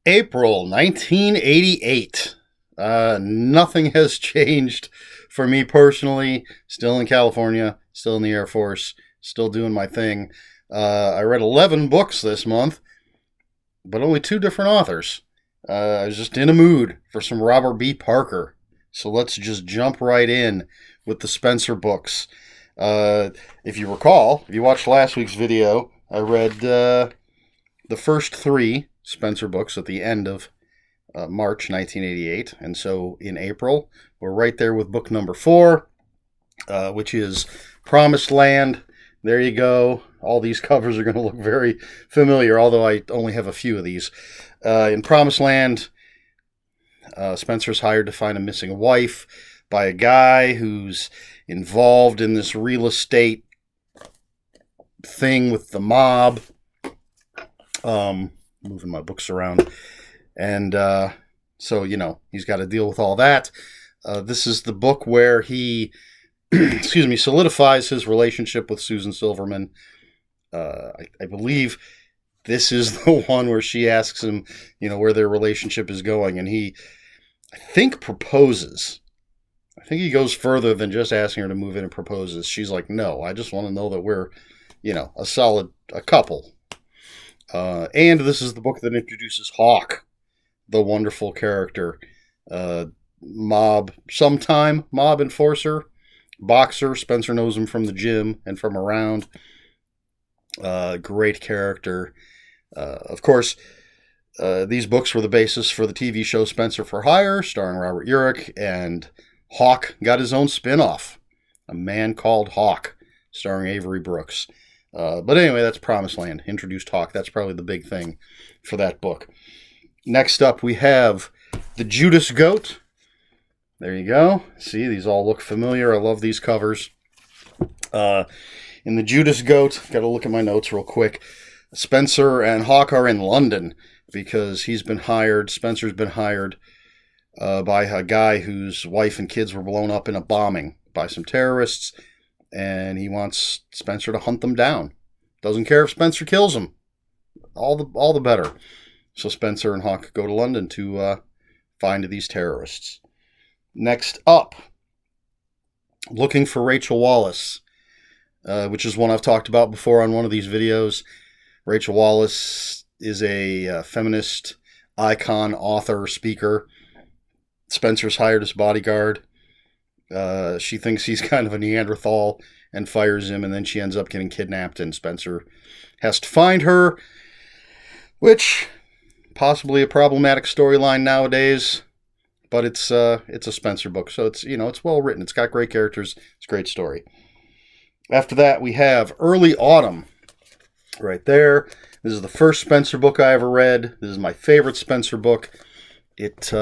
April 1988. Nothing has changed for me personally. Still in California, still in the Air Force, still doing my thing. I read 11 books this month, but only two different authors. I was just in a mood for some Robert B. Parker. So let's just jump right in with the Spencer books. If you recall, if you watched last week's video, I read the first three Spencer books at the end of March 1988. And so in April, we're right there with book number 4, which is Promised Land. There you go. All these covers are going to look very familiar, although I only have a few of these. In Promised Land, Spencer's hired to find a missing wife by a guy who's involved in this real estate thing with the mob. Moving my books around. And so, he's got to deal with all that. This is the book where he, solidifies his relationship with Susan Silverman. I believe this is the one where she asks him, where their relationship is going. And he, I think, proposes. I think he goes further than just asking her to move in and proposes. She's like, no, I just want to know that we're, a couple. And this is the book that introduces Hawk, the wonderful character. Mob enforcer, boxer. Spencer knows him from the gym and from around. Great character. Of course, these books were the basis for the TV show Spencer for Hire, starring Robert Urich, and Hawk got his own spin-off, A Man Called Hawk, starring Avery Brooks. But anyway, that's Promised Land. Introduced Hawk. That's probably the big thing for that book. Next up, we have the Judas Goat. There you go. See, these all look familiar. I love these covers. In the Judas Goat, got to look at my notes real quick. Spencer and Hawk are in London because Spencer's been hired by a guy whose wife and kids were blown up in a bombing by some terrorists. And he wants Spencer to hunt them down. Doesn't care if Spencer kills them. All the better. So Spencer and Hawk go to London to find these terrorists. Next up, Looking for Rachel Wallace, which is one I've talked about before on one of these videos. Rachel Wallace is a feminist icon, author, speaker. Spencer's hired as bodyguard. She thinks he's kind of a Neanderthal and fires him, and then she ends up getting kidnapped, and Spencer has to find her, which possibly a problematic storyline nowadays, but it's a Spencer book, so it's well written. It's got great characters. It's a great story. After that, we have Early Autumn, right there. This is the first Spencer book I ever read. This is my favorite Spencer book. It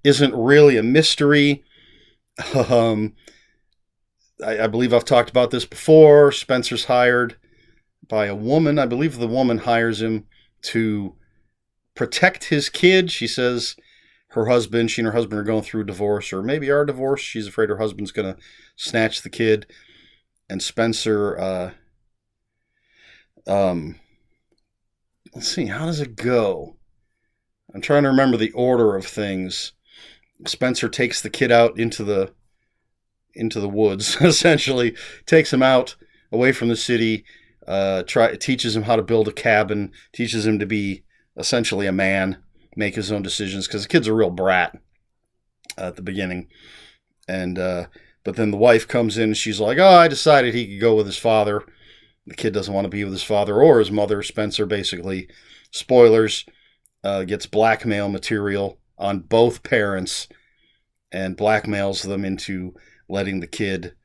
isn't really a mystery. I believe I've talked about this before. Spencer's hired by a woman. I believe the woman hires him to protect his kid. She says she and her husband are going through a divorce, or maybe are divorced. She's afraid her husband's going to snatch the kid. And Spencer, let's see, how does it go? I'm trying to remember the order of things. Spencer takes the kid out into the woods, essentially, takes him out away from the city, teaches him how to build a cabin, teaches him to be essentially a man, make his own decisions, because the kid's a real brat at the beginning. And but then the wife comes in and she's like, oh, I decided he could go with his father. The kid doesn't want to be with his father or his mother. Spencer basically, spoilers, gets blackmail material on both parents and blackmails them into letting the kid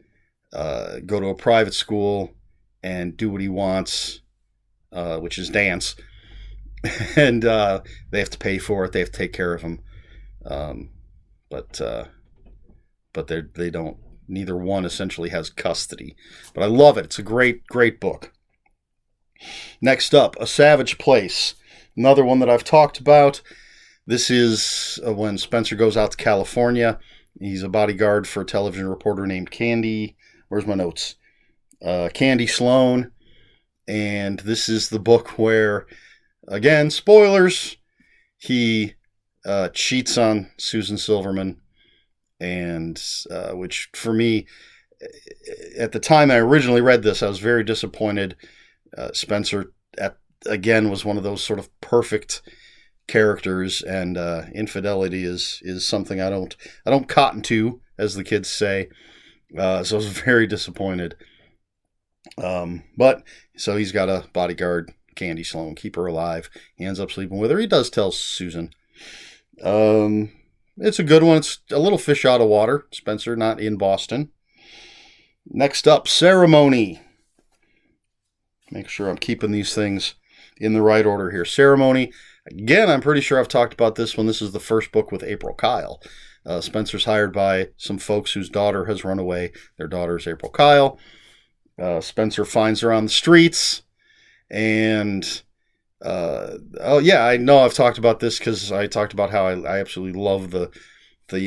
go to a private school and do what he wants, which is dance. And they have to pay for it. They have to take care of him. But they don't. Neither one essentially has custody. But I love it. It's a great, great book. Next up, A Savage Place. Another one that I've talked about. This is when Spencer goes out to California. He's a bodyguard for a television reporter named Candy. Where's my notes? Candy Sloan. And this is the book where, again, spoilers, he cheats on Susan Silverman, and which for me, at the time I originally read this, I was very disappointed. Spencer again was one of those sort of perfect characters, and infidelity is something I don't cotton to, as the kids say. So I was very disappointed. But so he's got a bodyguard, Candy Sloan, keep her alive. He ends up sleeping with her. He does tell Susan. It's a good one. It's a little fish out of water. Spencer not in Boston. Next up, Ceremony. Make sure I'm keeping these things in the right order here. Ceremony. Again, I'm pretty sure I've talked about this one. This is the first book with April Kyle. Spencer's hired by some folks whose daughter has run away. Their daughter is April Kyle. Spencer finds her on the streets. And, I know I've talked about this because I talked about how I absolutely love the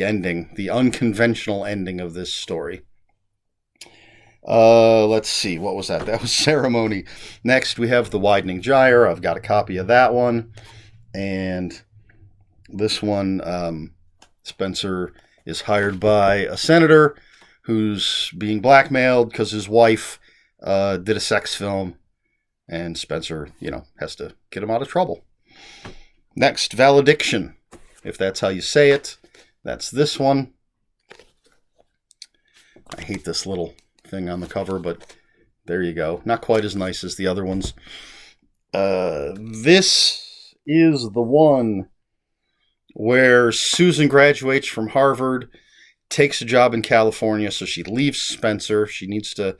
ending, the unconventional ending of this story. Let's see. What was that? That was Ceremony. Next, we have The Widening Gyre. I've got a copy of that one. And this one, Spencer is hired by a senator who's being blackmailed because his wife did a sex film. And Spencer, has to get him out of trouble. Next, Valediction. If that's how you say it, that's this one. I hate this little thing on the cover, but there you go. Not quite as nice as the other ones. This is the one where Susan graduates from Harvard, takes a job in California, so she leaves Spencer. She needs to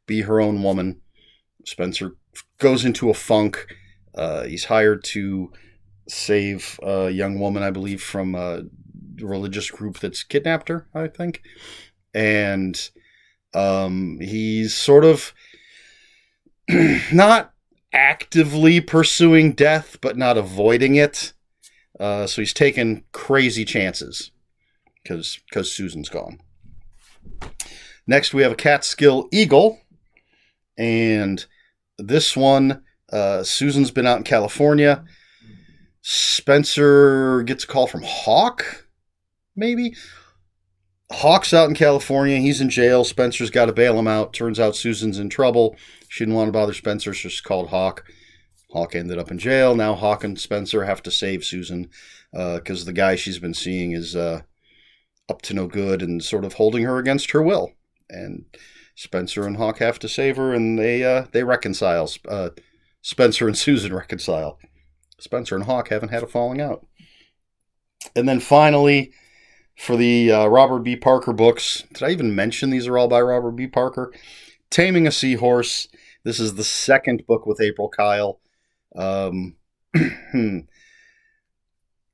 be her own woman. Spencer goes into a funk. He's hired to save a young woman, I believe, from a religious group that's kidnapped her, I think. And he's sort of not actively pursuing death, but not avoiding it. So he's taking crazy chances because Susan's gone. Next, we have a Catskill Eagle. And this one, Susan's been out in California. Spencer gets a call from Hawk, maybe? Hawk's out in California. He's in jail. Spencer's got to bail him out. Turns out Susan's in trouble. She didn't want to bother Spencer, so she called Hawk. Hawk ended up in jail. Now Hawk and Spencer have to save Susan because the guy she's been seeing is up to no good and sort of holding her against her will. And Spencer and Hawk have to save her, and they reconcile. Spencer and Susan reconcile. Spencer and Hawk haven't had a falling out. And then finally, for the Robert B. Parker books, did I even mention these are all by Robert B. Parker? Taming a Seahorse. This is the second book with April Kyle. All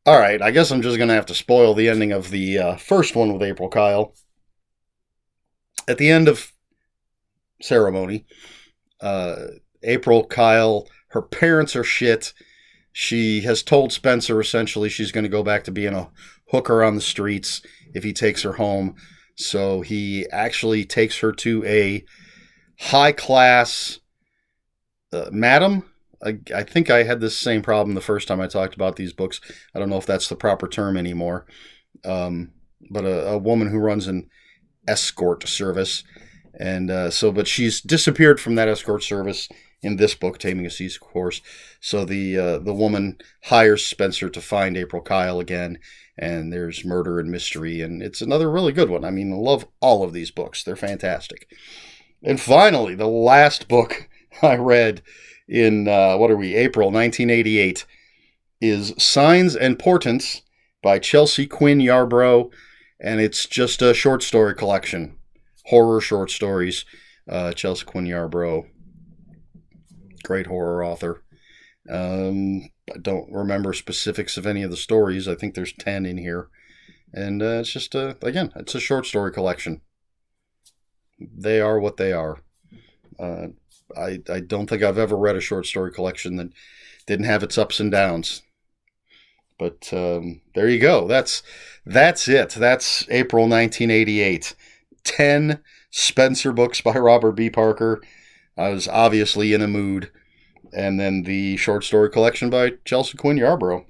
right, I guess I'm just going to have to spoil the ending of the first one with April Kyle. At the end of Ceremony, April Kyle, her parents are shit. She has told Spencer essentially she's going to go back to being a hooker on the streets if he takes her home. So he actually takes her to a high-class madam. I think I had this same problem the first time I talked about these books. I don't know if that's the proper term anymore. But a woman who runs an escort service. And but she's disappeared from that escort service in this book, Taming a Seahorse. So the woman hires Spencer to find April Kyle again, and there's murder and mystery, and it's another really good one. I mean, I love all of these books. They're fantastic. And finally, the last book I read in, April 1988, is Signs and Portents by Chelsea Quinn Yarbrough, and it's just a short story collection. Horror short stories. Chelsea Quinn Yarbrough, great horror author. I don't remember specifics of any of the stories. I think there's 10 in here. And it's just, again, it's a short story collection. They are what they are. I don't think I've ever read a short story collection that didn't have its ups and downs. But there you go. That's it. That's April 1988. 10 Spencer books by Robert B. Parker. I was obviously in a mood. And then the short story collection by Chelsea Quinn Yarbrough.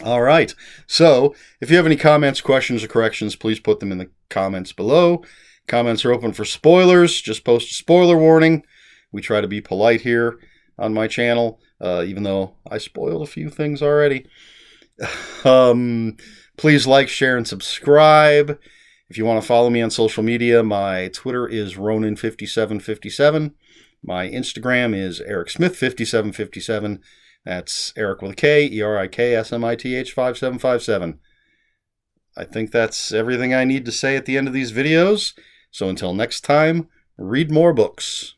All right. So, if you have any comments, questions, or corrections, please put them in the comments below. Comments are open for spoilers. Just post a spoiler warning. We try to be polite here on my channel, even though I spoiled a few things already. Please like, share, and subscribe. If you want to follow me on social media, my Twitter is Ronin5757. My Instagram is EricSmith5757. That's Eric with a K, ERIKSMITH 5757. I think that's everything I need to say at the end of these videos. So until next time, read more books.